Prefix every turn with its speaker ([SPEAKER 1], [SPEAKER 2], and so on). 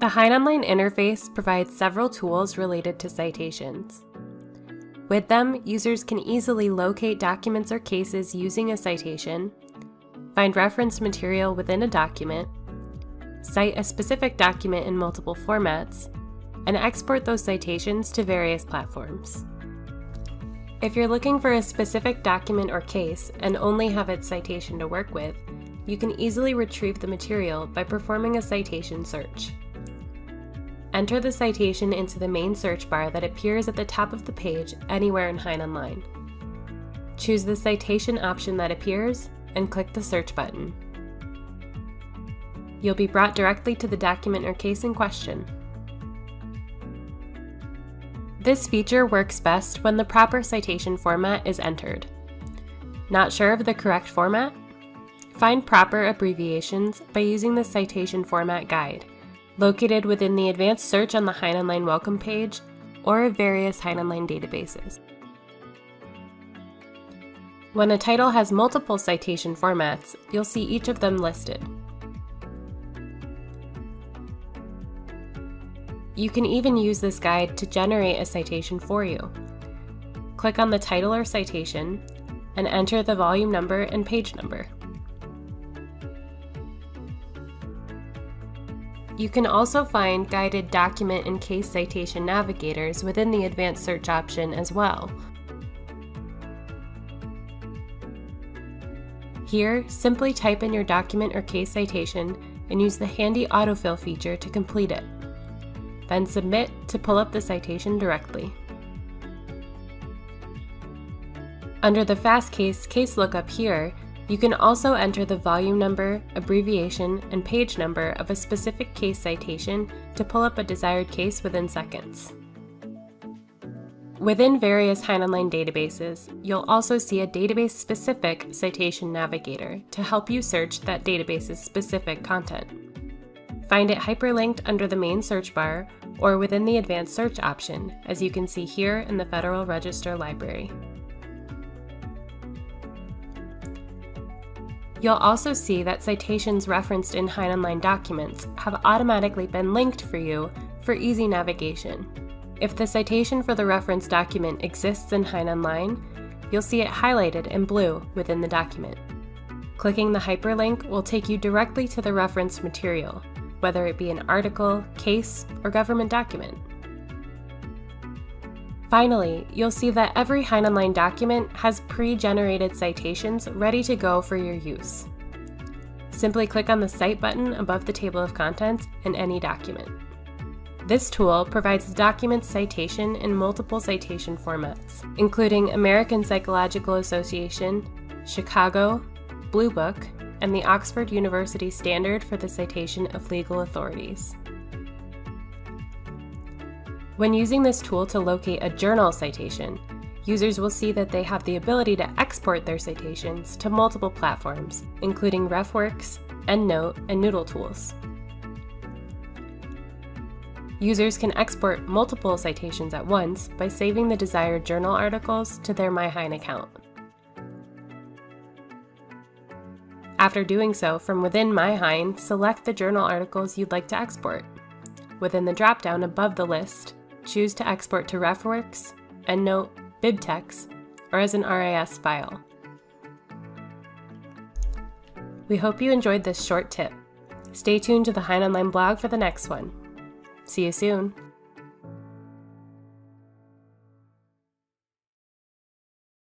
[SPEAKER 1] The HeinOnline interface provides several tools related to citations. With them, users can easily locate documents or cases using a citation, find referenced material within a document, cite a specific document in multiple formats, and export those citations to various platforms. If you're looking for a specific document or case and only have its citation to work with, you can easily retrieve the material by performing a citation search. Enter the citation into the main search bar that appears at the top of the page anywhere in HeinOnline. Choose the citation option that appears and click the search button. You'll be brought directly to the document or case in question. This feature works best when the proper citation format is entered. Not sure of the correct format? Find proper abbreviations by using the Citation Format Guide, located within the Advanced Search on the HeinOnline Welcome page or various HeinOnline databases. When a title has multiple citation formats, you'll see each of them listed. You can even use this guide to generate a citation for you. Click on the title or citation and enter the volume number and page number. You can also find guided document and case citation navigators within the Advanced Search option as well. Here, simply type in your document or case citation and use the handy autofill feature to complete it. Then submit to pull up the citation directly. Under the Fast Case Lookup here, you can also enter the volume number, abbreviation, and page number of a specific case citation to pull up a desired case within seconds. Within various HeinOnline databases, you'll also see a database-specific citation navigator to help you search that database's specific content. Find it hyperlinked under the main search bar or within the Advanced Search option, as you can see here in the Federal Register Library. You'll also see that citations referenced in HeinOnline documents have automatically been linked for you for easy navigation. If the citation for the reference document exists in HeinOnline, you'll see it highlighted in blue within the document. Clicking the hyperlink will take you directly to the referenced material, whether it be an article, case, or government document. Finally, you'll see that every HeinOnline document has pre-generated citations ready to go for your use. Simply click on the Cite button above the table of contents in any document. This tool provides the document's citation in multiple citation formats, including American Psychological Association, Chicago, Blue Book, and the Oxford University Standard for the Citation of Legal Authorities. When using this tool to locate a journal citation, users will see that they have the ability to export their citations to multiple platforms, including RefWorks, EndNote, and Noodle tools. Users can export multiple citations at once by saving the desired journal articles to their MyHein account. After doing so, from within MyHein, select the journal articles you'd like to export. Within the drop-down above the list, choose to export to RefWorks, EndNote, BibTeX, or as an RIS file. We hope you enjoyed this short tip. Stay tuned to the HeinOnline blog for the next one. See you soon!